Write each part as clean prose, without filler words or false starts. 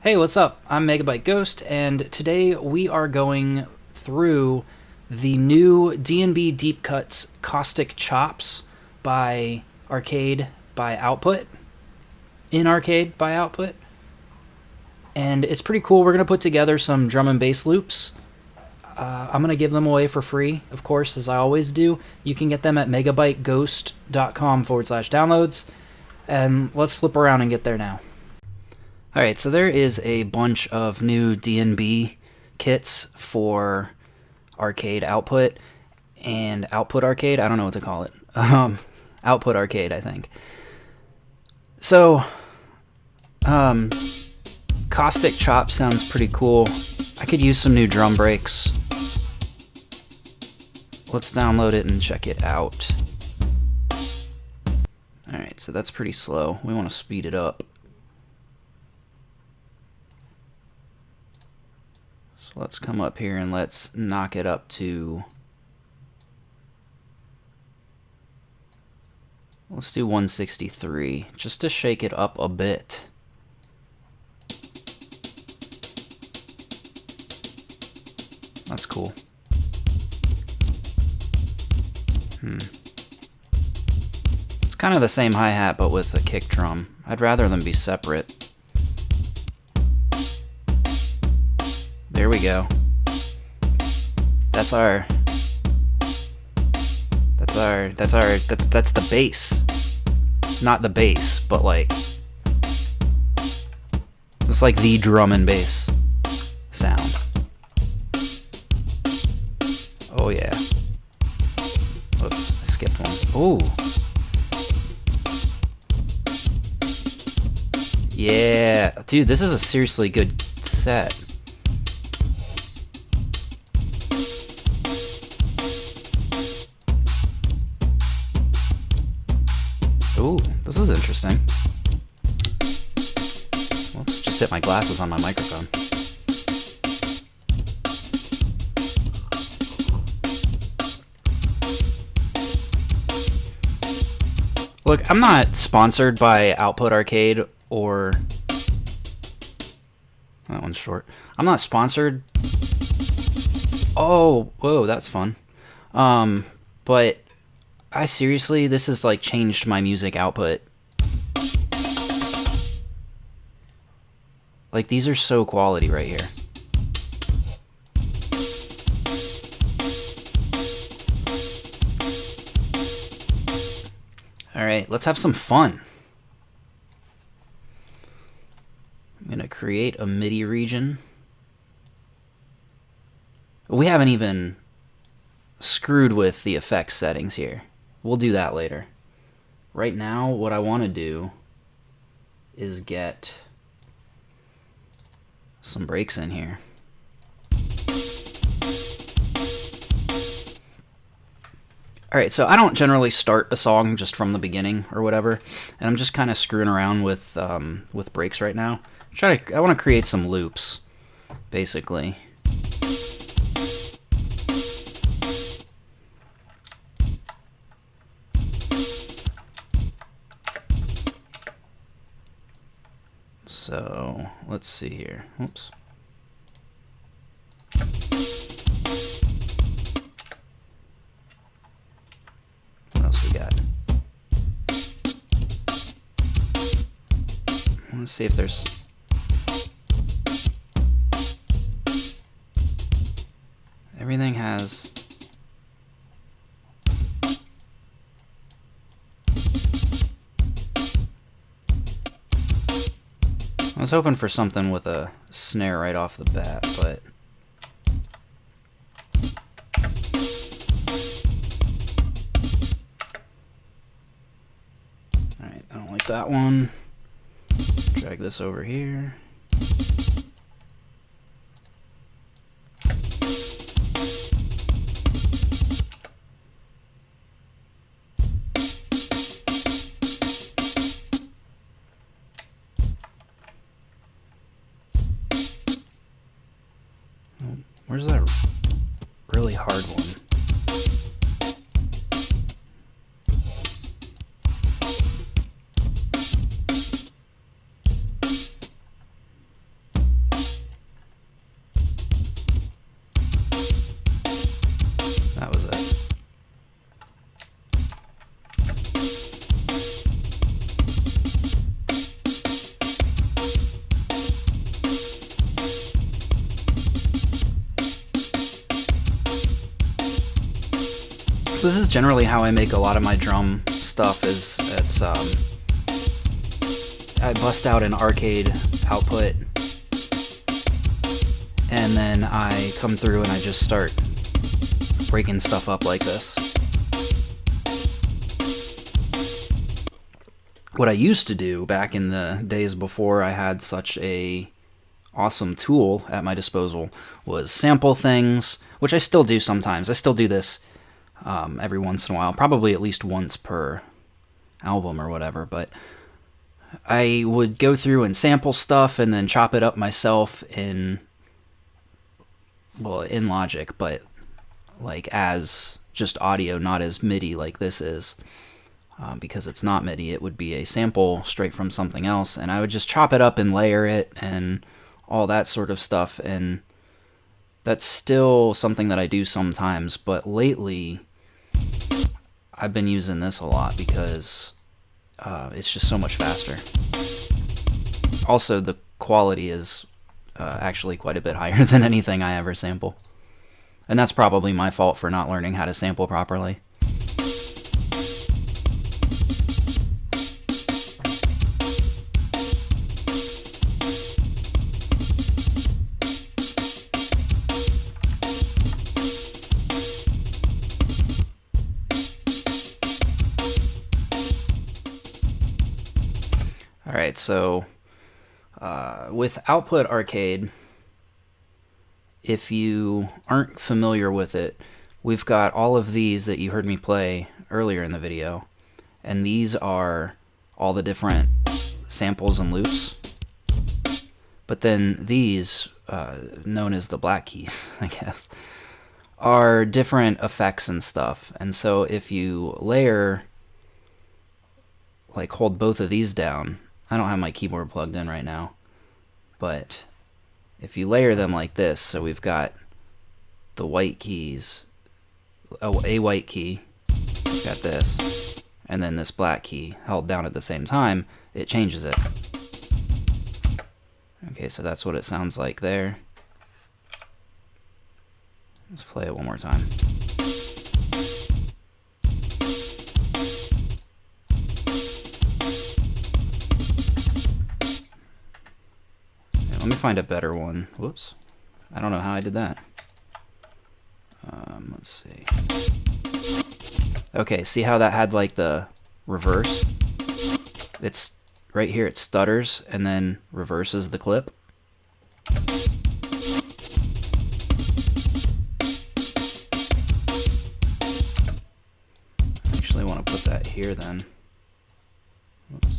Hey, what's up? I'm Megabyte Ghost, and today we are going through the new DnB Deep Cuts-Caustic Chops by Arcade by Output. In Arcade by Output. And it's pretty cool. We're going to put together some drum and bass loops. I'm going to give them away for free, of course, as I always do. You can get them at megabyteghost.com/downloads. And let's flip around and get there now. Alright, so there is a bunch of new DnB kits for Arcade Output and Output Arcade. I don't know what to call it. Output Arcade, I think. So, Caustic Chop sounds pretty cool. I could use some new drum breaks. Let's download it and check it out. Alright, so that's pretty slow. We want to speed it up. So let's come up here and let's knock it up to... Let's do 163, just to shake it up a bit. That's cool. It's kind of the same hi-hat, but with a kick drum. I'd rather them be separate. There we go. That's the bass. Not the bass, but like, it's like the drum and bass sound. Oh yeah. Oops, I skipped one. Ooh. Yeah, dude, this is a seriously good set. Ooh, this is interesting. Whoops, just hit my glasses on my microphone. Look, I'm not sponsored by Output Arcade or... That one's short. I'm not sponsored... Oh, whoa, that's fun. But I seriously, this has like changed my music output. Like, these are so quality right here. Alright, let's have some fun. I'm going to create a MIDI region. We haven't even screwed with the effects settings here. We'll do that later. Right now, what I want to do is get some breaks in here. Alright, so I don't generally start a song just from the beginning or whatever, and I'm just kind of screwing around with breaks right now. I want to create some loops, basically. So, let's see here. Oops. What else we got? Let's see if there's... Everything has... I was hoping for something with a snare right off the bat, but... Alright, I don't like that one. Drag this over here. Where's that really hard one? So this is generally how I make a lot of my drum stuff. I bust out an arcade output, and then I come through and I just start breaking stuff up like this. What I used to do back in the days before I had such a awesome tool at my disposal was sample things, which I still do sometimes. I still do this every once in a while, probably at least once per album or whatever, but I would go through and sample stuff and then chop it up myself in Logic, but like as just audio, not as MIDI like this is. Because it's not MIDI, it would be a sample straight from something else, and I would just chop it up and layer it and all that sort of stuff, and that's still something that I do sometimes, but lately I've been using this a lot because it's just so much faster. Also, the quality is actually quite a bit higher than anything I ever sample, and that's probably my fault for not learning how to sample properly. Alright, so with Output Arcade, if you aren't familiar with it, we've got all of these that you heard me play earlier in the video, and these are all the different samples and loops. But then these, known as the black keys, I guess, are different effects and stuff. And so if you layer, like hold both of these down, I don't have my keyboard plugged in right now, but if you layer them like this, so we've got the white keys, a white key, we've got this, and then this black key held down at the same time, it changes it. Okay, so that's what it sounds like there. Let's play it one more time. Let me find a better one. Whoops. I don't know how I did that. Let's see. Okay, see how that had like the reverse? It's right here, it stutters and then reverses the clip. I actually want to put that here then. Whoops.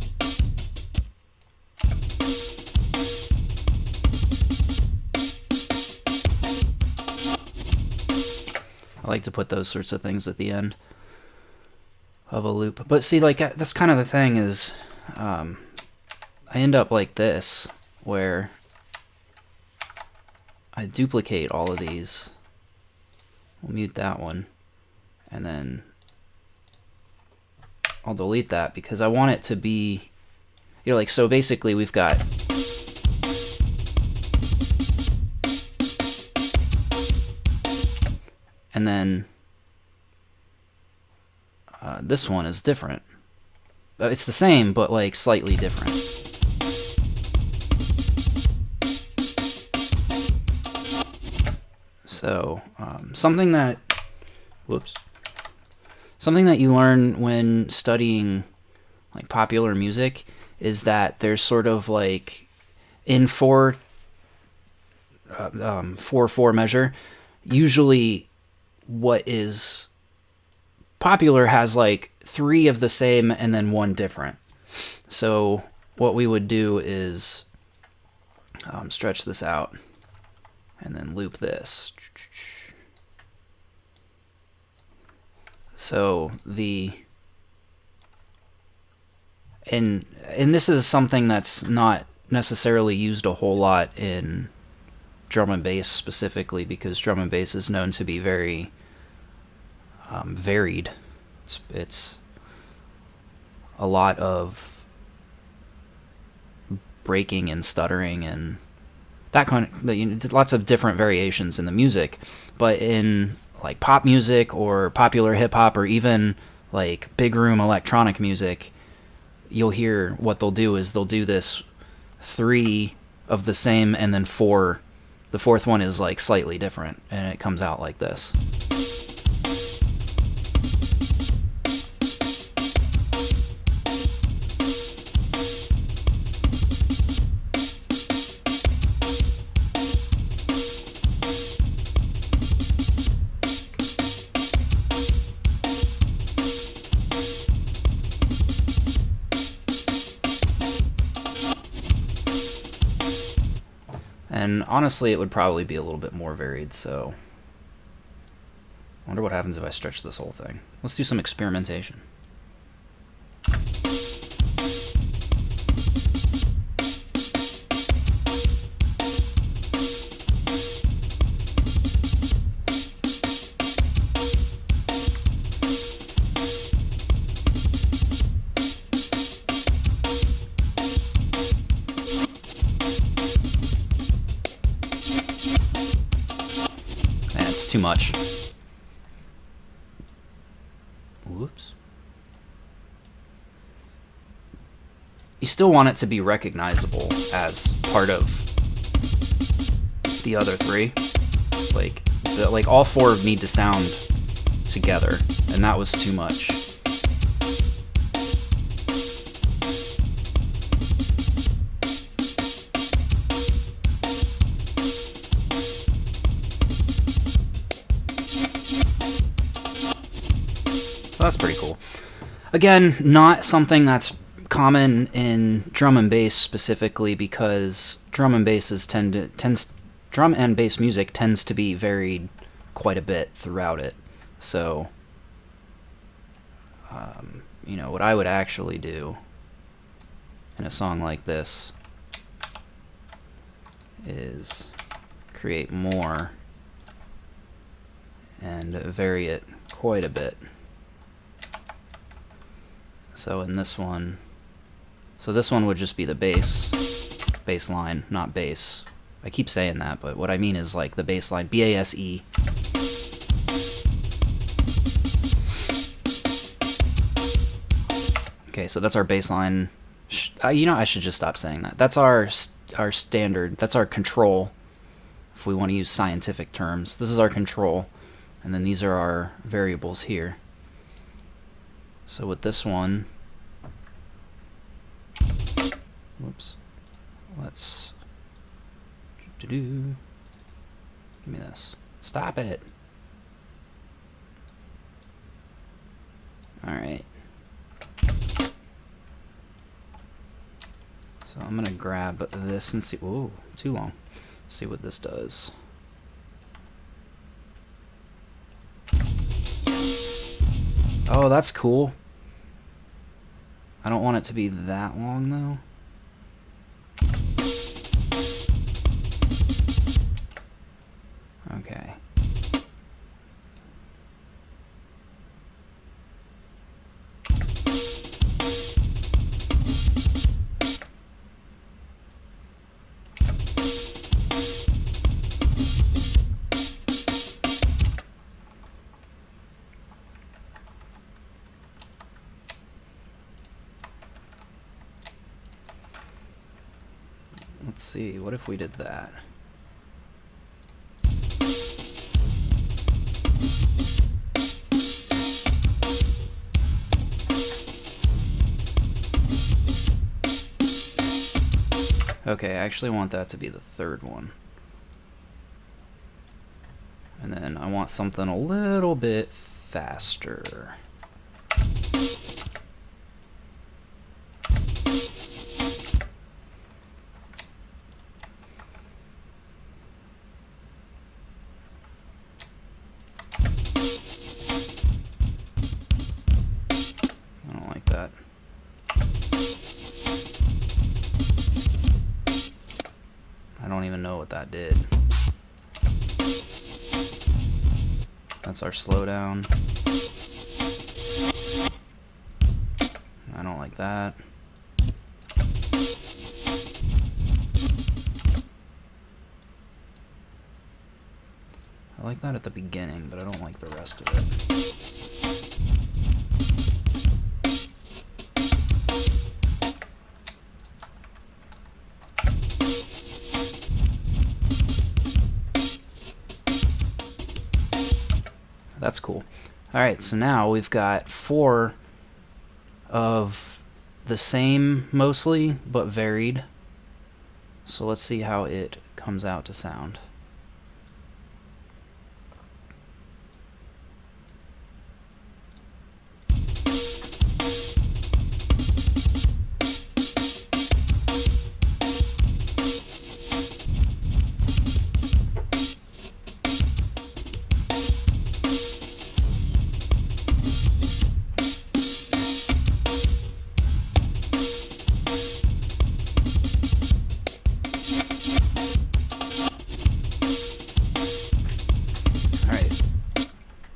I like to put those sorts of things at the end of a loop. But see, like, that's kind of the thing is, I end up like this, where I duplicate all of these. We'll mute that one, and then I'll delete that because I want it to be, you know, like, so basically we've got and then this one is different. It's the same, but like slightly different. So something that you learn when studying like popular music is that there's sort of like in 4/4 measure, usually what is popular has like 3 of the same and then 1 different. So what we would do is stretch this out and then loop this. So and this is something that's not necessarily used a whole lot in drum and bass specifically, because drum and bass is known to be very varied. It's a lot of breaking and stuttering and that kind of, you know, lots of different variations in the music. But in like pop music or popular hip hop or even like big room electronic music, you'll hear what they'll do is they'll do this 3 of the same and then 4. The 4th one is like slightly different and it comes out like this. And honestly, it would probably be a little bit more varied, so I wonder what happens if I stretch this whole thing. Let's do some experimentation. Too much. Whoops. You still want it to be recognizable as part of the other 3. Like all 4 need to sound together, and that was too much. That's pretty cool. Again, not something that's common in drum and bass specifically, because drum and bass music tends to be varied quite a bit throughout it. So, you know, what I would actually do in a song like this is create more and vary it quite a bit. So in this one, this one would just be the bass line, not bass. I keep saying that, but what I mean is like the bass line, B-A-S-E. Okay, so that's our bass line. You know, I should just stop saying that. That's our standard, that's our control, if we want to use scientific terms. This is our control, and then these are our variables here. So with this one, whoops, let's give me this. Stop it. All right. So I'm gonna grab this and see. Whoa, too long. See what this does. Oh, that's cool. I don't want it to be that long, though. Okay. Let's see, what if we did that? Okay, I actually want that to be the 3rd one. And then I want something a little bit faster. That did. That's our slowdown. I don't like that. I like that at the beginning, but I don't like the rest of it. That's cool. Alright, so now we've got 4 of the same mostly, but varied. So let's see how it comes out to sound.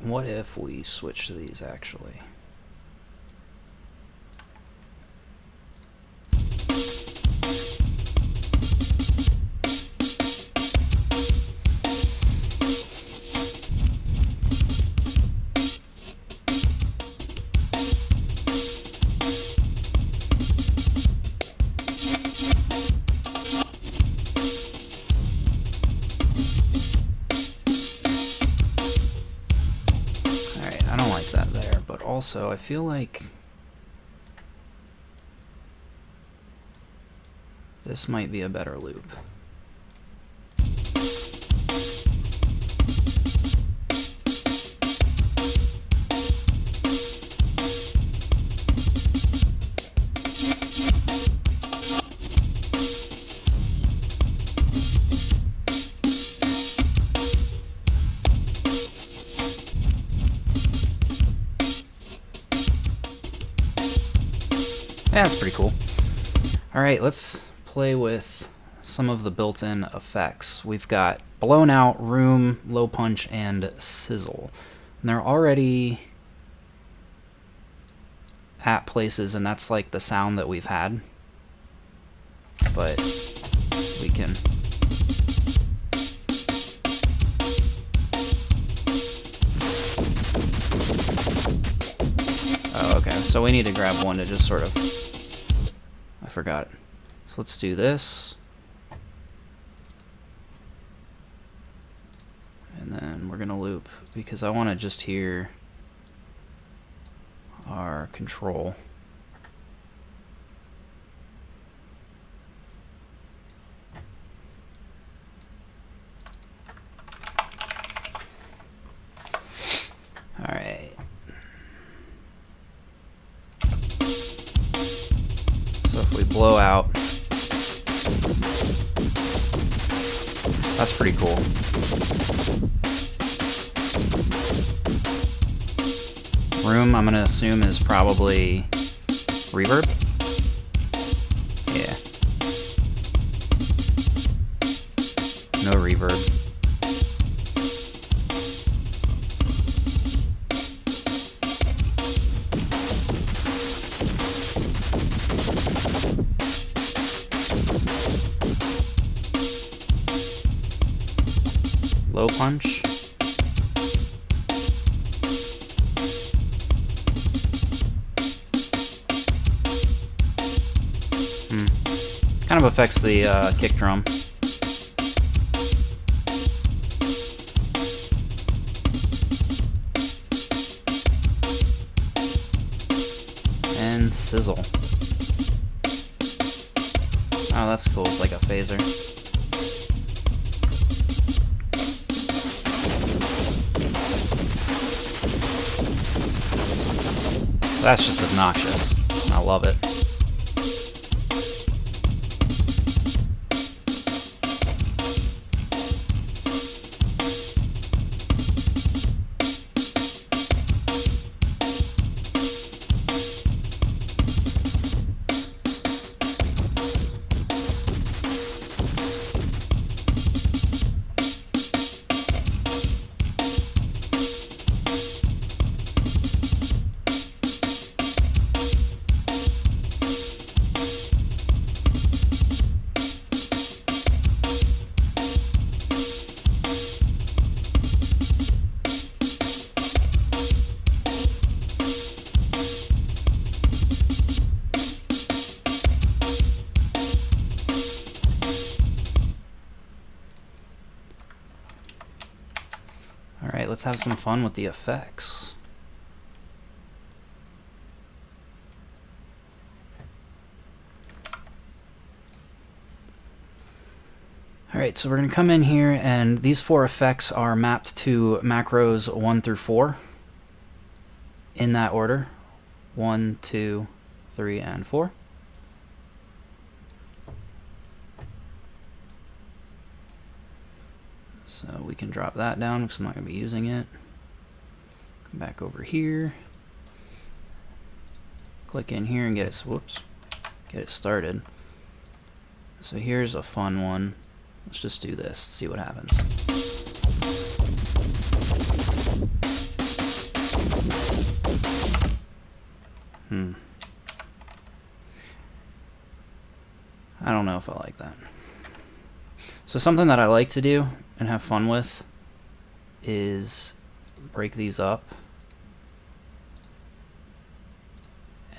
What if we switch to these actually? Also, I feel like this might be a better loop. Yeah, that's pretty cool. Alright, let's play with some of the built-in effects. We've got blown out, room, low punch, and sizzle. And they're already at places, and that's like the sound that we've had. But we can... Oh, okay, so we need to grab one to just sort of... I forgot. So let's do this. And then we're gonna loop, because I want to just hear our control. Alright. So if we blow out, that's pretty cool. Room, I'm gonna assume, is probably reverb. Yeah. No reverb. Low punch. Kind of affects the kick drum. And sizzle. Oh, that's cool. It's like a phaser. That's just obnoxious. I love it. Alright, let's have some fun with the effects. Alright, so we're going to come in here, and these 4 effects are mapped to macros 1 through 4 in that order. 1, 2, 3, and 4. So we can drop that down because I'm not going to be using it. Come back over here. Click in here and get it, get it started. So here's a fun one. Let's just do this, see what happens. I don't know if I like that. So something that I like to do and have fun with is break these up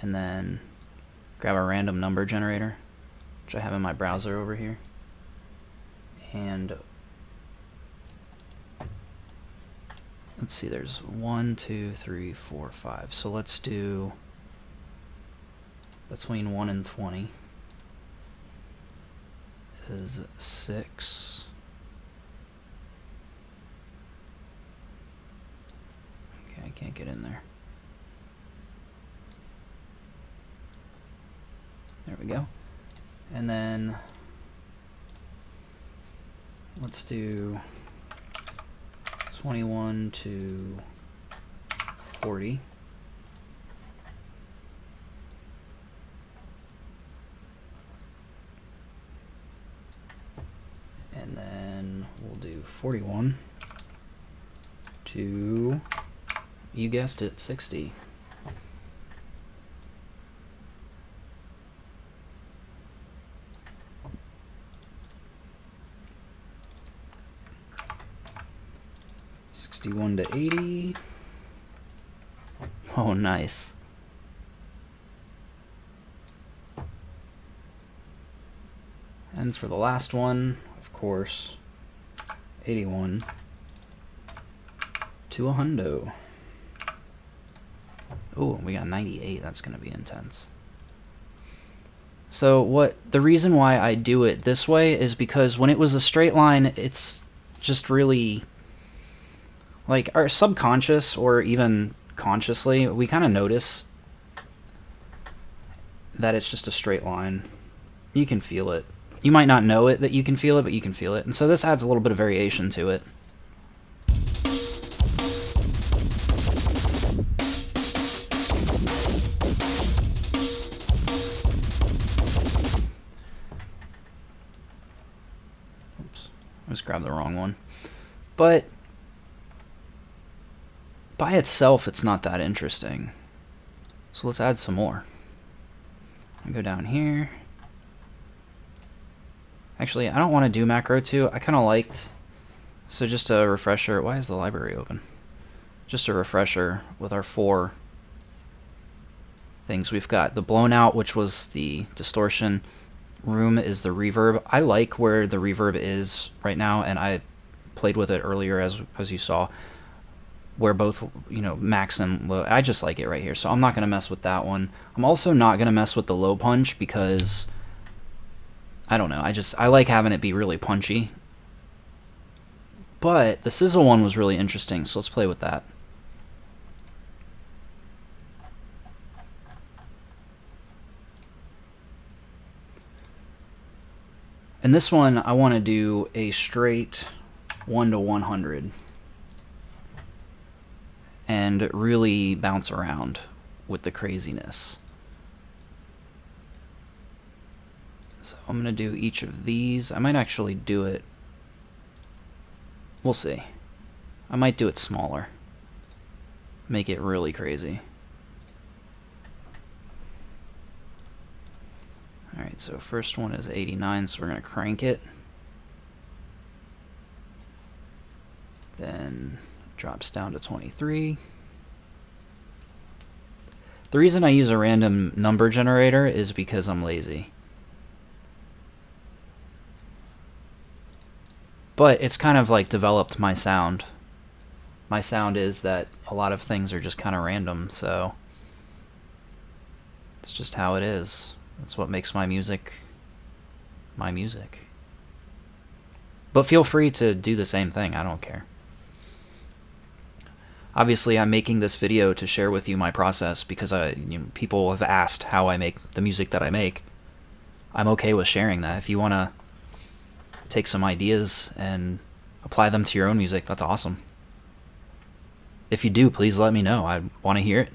and then grab a random number generator, which I have in my browser over here. And let's see, there's 1, 2, 3, 4, 5. So let's do between 1 and 20 is 6. Okay, I can't get in there. There we go. And then let's do 21 to 40. And then we'll do 41 to, you guessed it, 60. '61 to 80. Oh, nice. And for the last one, of course, 81 to a hundo. Oh, we got 98. That's going to be intense. So the reason why I do it this way is because when it was a straight line, it's just really, like, our subconscious or even consciously, we kind of notice that it's just a straight line. You can feel it. You might not know it that you can feel it, but you can feel it. And so this adds a little bit of variation to it. Oops, I just grabbed the wrong one. But by itself, it's not that interesting. So let's add some more. I go down here. Actually, I don't want to do macro 2. I kind of liked, so just a refresher. Why is the library open? Just a refresher with our 4 things. We've got the blown out, which was the distortion. Room is the reverb. I like where the reverb is right now, and I played with it earlier as you saw, where both, you know, max and low. I just like it right here, so I'm not going to mess with that one. I'm also not going to mess with the low punch because I don't know, I like having it be really punchy. But the sizzle one was really interesting, so let's play with that. And this one, I want to do a straight 1 to 100 and really bounce around with the craziness. So I'm going to do each of these. I might actually do it, we'll see. I might do it smaller. Make it really crazy. Alright, so first one is 89, so we're going to crank it. Then it drops down to 23. The reason I use a random number generator is because I'm lazy. But it's kind of like developed my sound my sound is that a lot of things are just kind of random, so it's just how it is. That's what makes my music my music. But feel free to do the same thing, I don't care. Obviously, I'm making this video to share with you my process because people have asked how I make the music that I make. I'm okay with sharing that. If you want to take some ideas and apply them to your own music, that's awesome. If you do, please let me know. I want to hear it.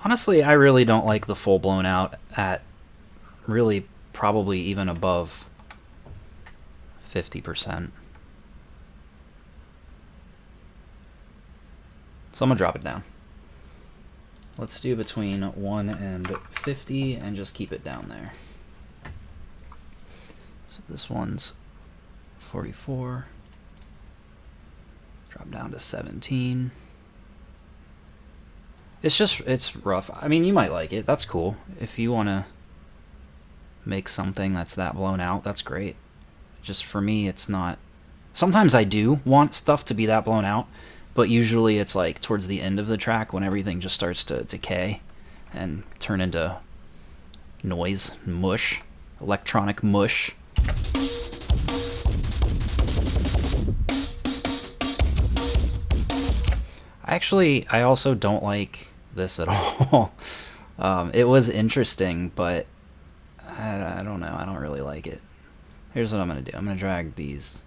Honestly, I really don't like the full blown out at really probably even above 50%. So I'm gonna drop it down. Let's do between 1 and 50 and just keep it down there. So this one's 44. Drop down to 17. It's rough. I mean, you might like it. That's cool. If you want to make something that's that blown out, that's great. Just for me, it's not. Sometimes I do want stuff to be that blown out, but usually it's like towards the end of the track when everything just starts to decay and turn into noise, mush, electronic mush. I also don't like this at all. It was interesting, but I don't know. I don't really like it. Here's what I'm going to do. I'm going to drag these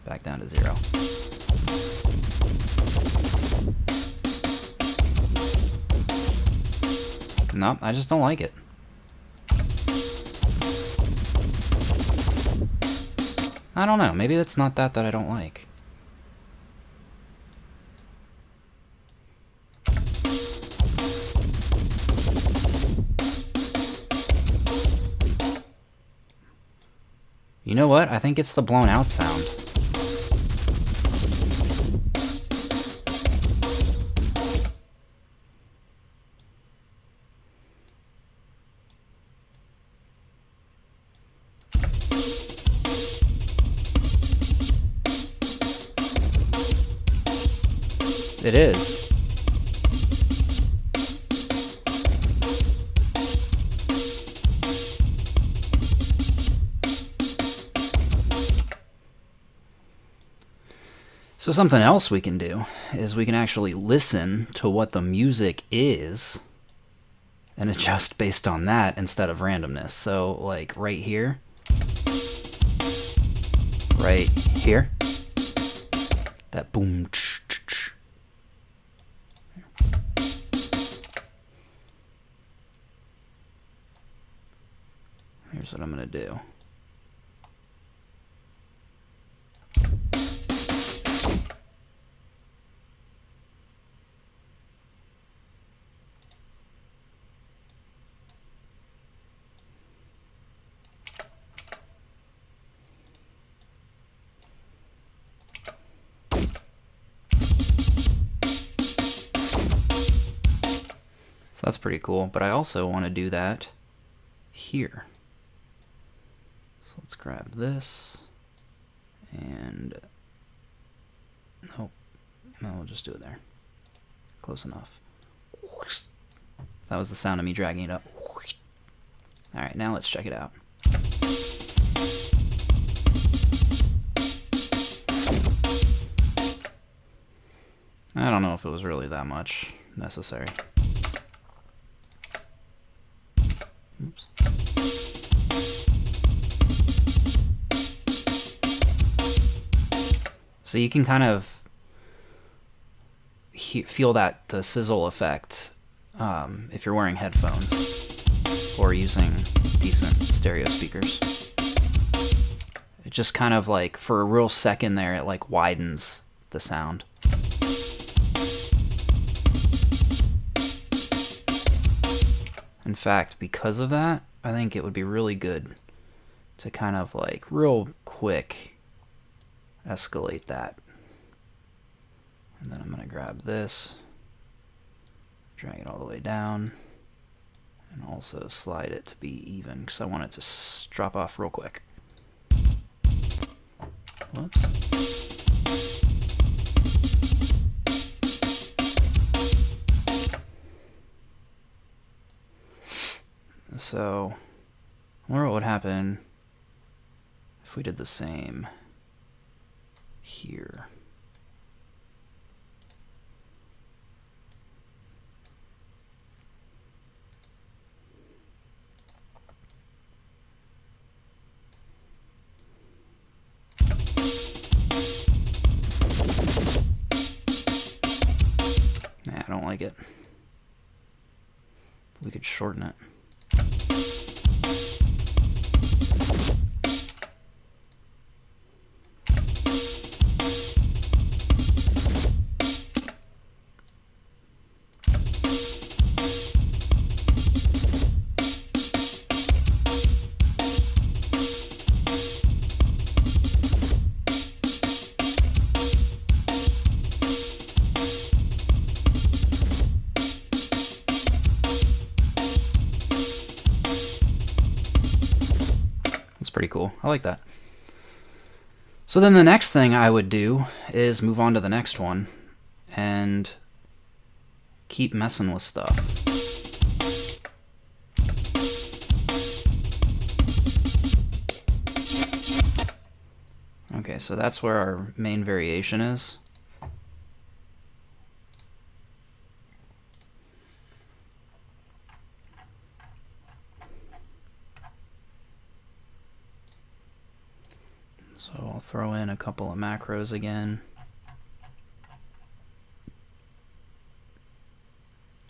back down to 0. Nope, I just don't like it. I don't know. Maybe it's not that I don't like. You know what? I think it's the blown out sound. It is. So something else we can do is we can actually listen to what the music is and adjust based on that instead of randomness. So like right here, that boom. Here's what I'm gonna do. That's pretty cool, but I also want to do that here. So let's grab this, and nope, no, we'll just do it there. Close enough. That was the sound of me dragging it up. All right, now let's check it out. I don't know if it was really that much necessary. Oops. So you can kind of feel the sizzle effect if you're wearing headphones or using decent stereo speakers. It just kind of like, for a real second there, it like widens the sound. In fact, because of that, I think it would be really good to kind of like real quick escalate that. And then I'm going to grab this, drag it all the way down, and also slide it to be even because I want it to drop off real quick. Whoops. So, I wonder what would happen if we did the same here. Nah, I don't like it. We could shorten it. Pretty cool. I like that. So then the next thing I would do is move on to the next one and keep messing with stuff. Okay, so that's where our main variation is. So I'll throw in a couple of macros again.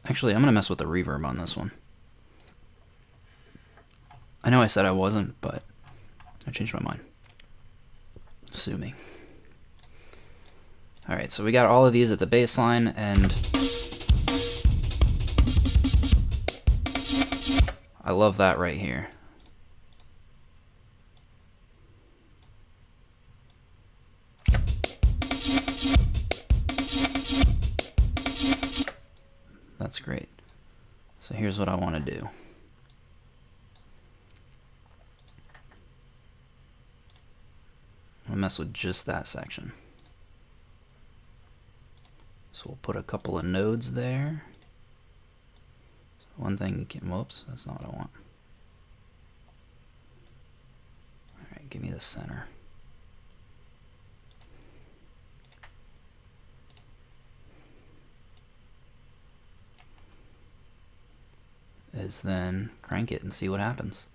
Actually, I'm going to mess with the reverb on this one. I know I said I wasn't, but I changed my mind. Sue me. Alright, so we got all of these at the baseline, and I love that right here. That's great. So here's what I want to do. I'll mess with just that section. So we'll put a couple of nodes there. So one thing you can, whoops, that's not what I want. Alright, give me the center. Is then crank it and see what happens.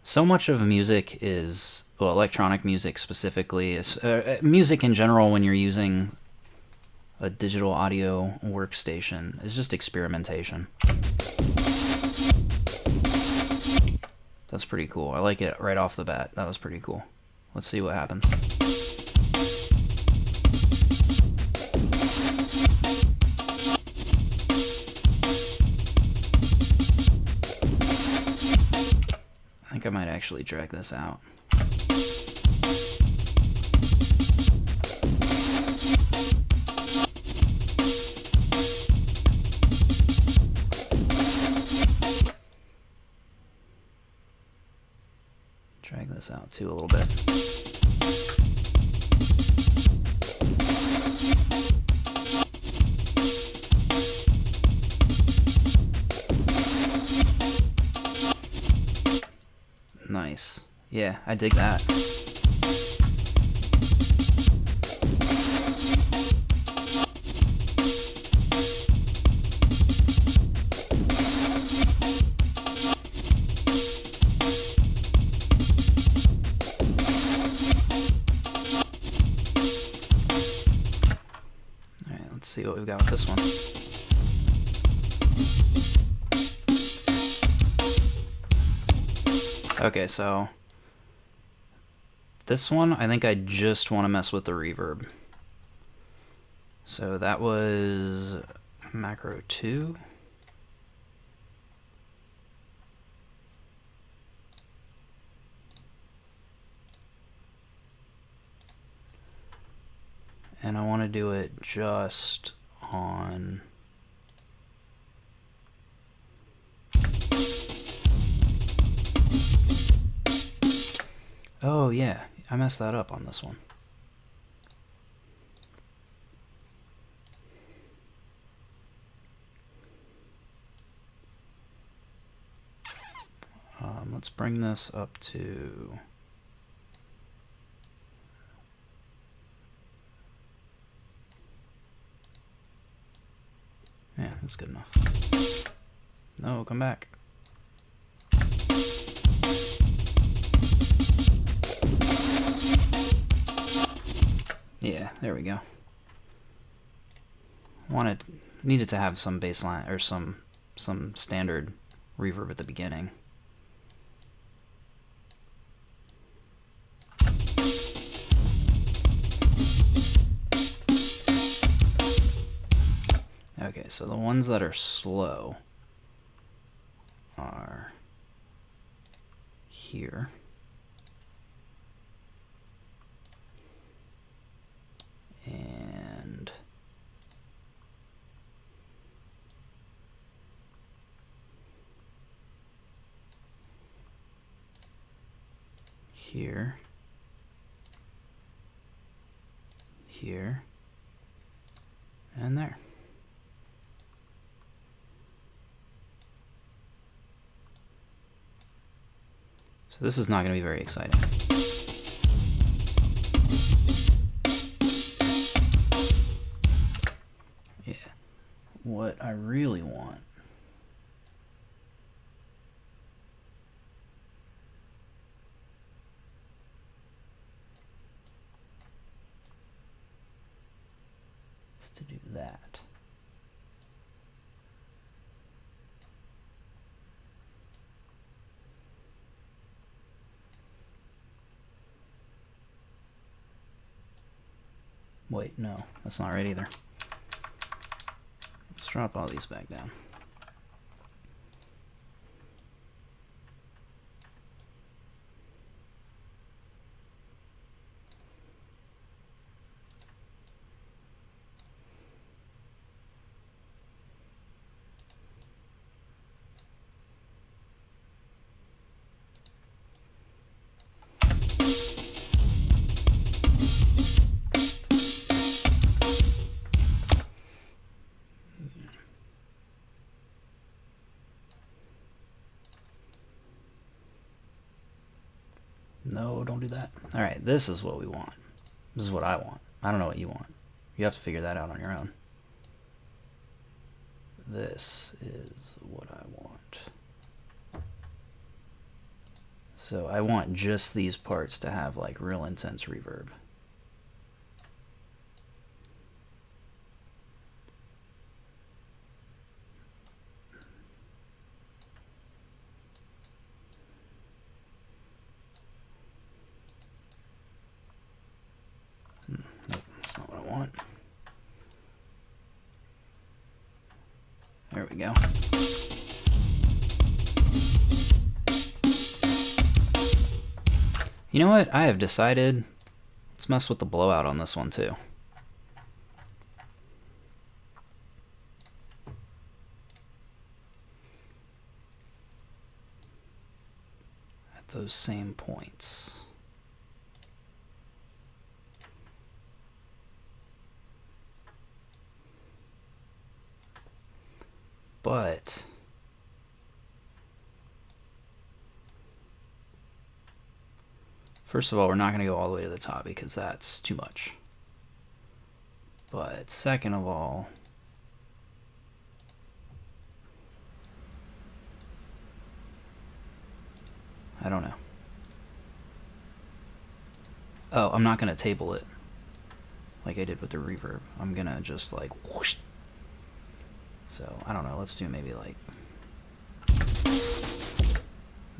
So much of music is, well, electronic music specifically, is music in general when you're using a digital audio workstation is just experimentation. That's pretty cool. I like it right off the bat. That was pretty cool. Let's see what happens. I think I might actually drag this out. Drag this out too a little bit. Nice. Yeah, I dig that. Alright, let's see what we've got with this one. Okay, so this one, I think I just want to mess with the reverb. So that was macro 2. do it just on... Oh yeah, I messed that up on this one. Let's bring this up to... Yeah, that's good enough. No, come back. Yeah, there we go. Needed to have some baseline or some standard reverb at the beginning. Okay, so the ones that are slow are here. And here, here, and there. So this is not going to be very exciting. Yeah. What I really want is to do that. Wait, no, that's not right either. Let's drop all these back down. No, don't do that. All right, this is what we want. This is what I want. I don't know what you want. You have to figure that out on your own. This is what I want. So I want just these parts to have like real intense reverb. Nope, that's not what I want. There we go. You know what? I have decided, let's mess with the blowout on this one too. At those same points. But first of all, we're not going to go all the way to the top because that's too much. But second of all, I don't know. Oh, I'm not going to table it like I did with the reverb. I'm going to just like whoosh. So, I don't know, let's do maybe like...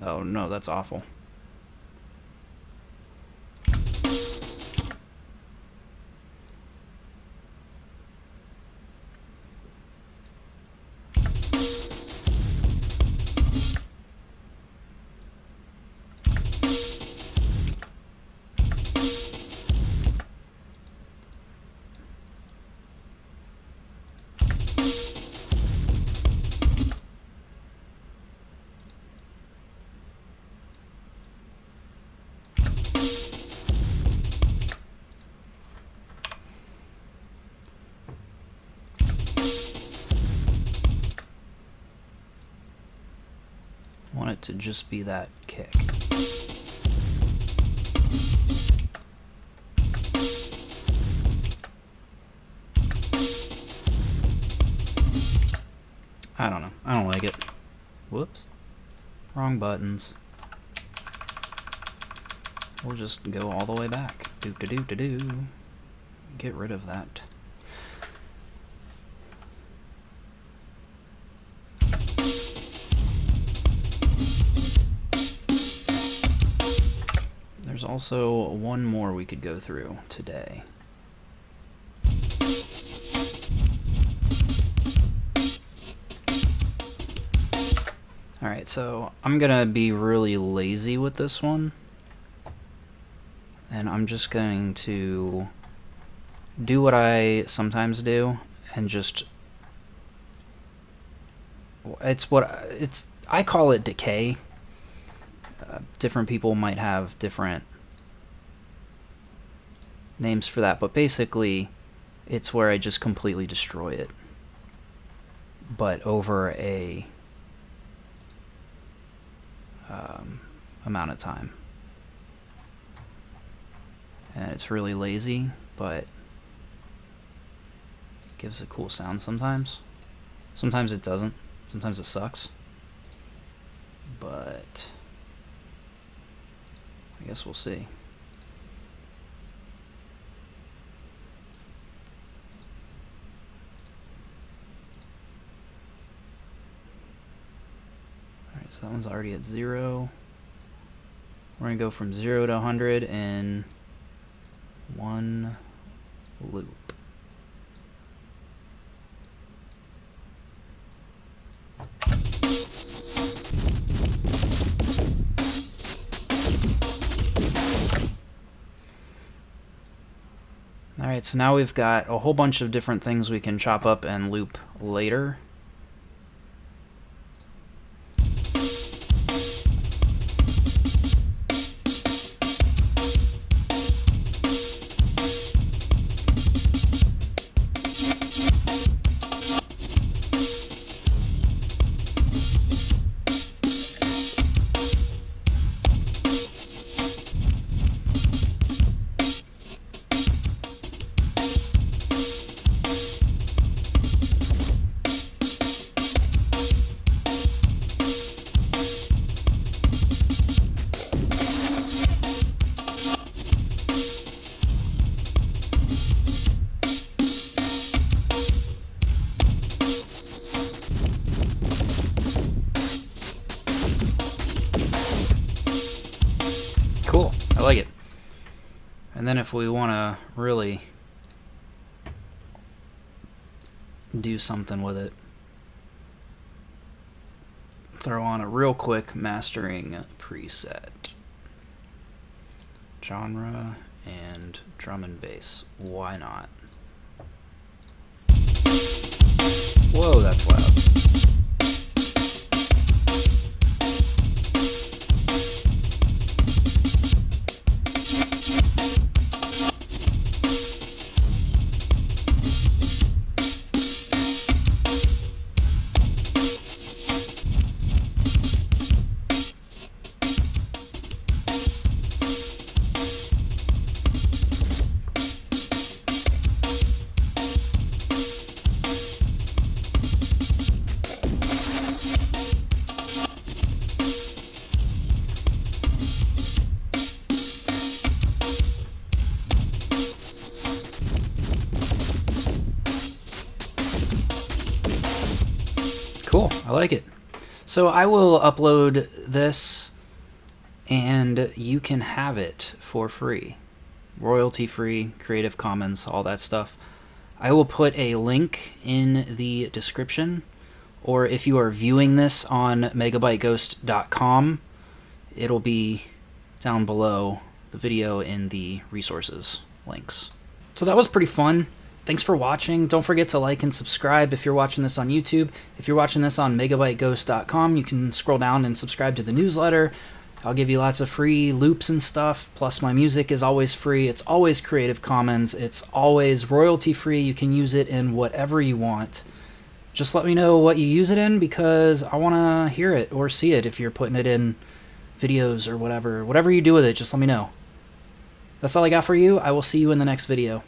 Oh no, that's awful. I want it to just be that kick. I don't know. I don't like it. Whoops. Wrong buttons. We'll just go all the way back. Do-do-do-do-do. Get rid of that. There's also one more we could go through today. Alright, so I'm gonna be really lazy with this one. And I'm just going to do what I sometimes do and just... I call it decay. Different people might have different names for that, but basically it's where I just completely destroy it, but over a amount of time. And it's really lazy, but it gives a cool sound sometimes. Sometimes it doesn't. Sometimes it sucks. But I guess we'll see. Alright, so that one's already at 0. We're going to go from 0 to 100 in one loop. Alright, so now we've got a whole bunch of different things we can chop up and loop later. Cool, I like it. And then if we want to really do something with it, throw on a real quick mastering preset. Genre and drum and bass. Why not? Whoa, that's loud. Cool, I like it. So I will upload this and you can have it for free. Royalty free, Creative Commons, all that stuff. I will put a link in the description, or if you are viewing this on megabyteghost.com, it'll be down below the video in the resources links. So that was pretty fun. Thanks for watching. Don't forget to like and subscribe if you're watching this on YouTube. If you're watching this on megabyteghost.com, you can scroll down and subscribe to the newsletter. I'll give you lots of free loops and stuff. Plus, my music is always free. It's always Creative Commons. It's always royalty free. You can use it in whatever you want. just let me know what you use it in, because I want to hear it or see it if you're putting it in videos or whatever. Whatever you do with it, just let me know. That's all I got for you. I will see you in the next video.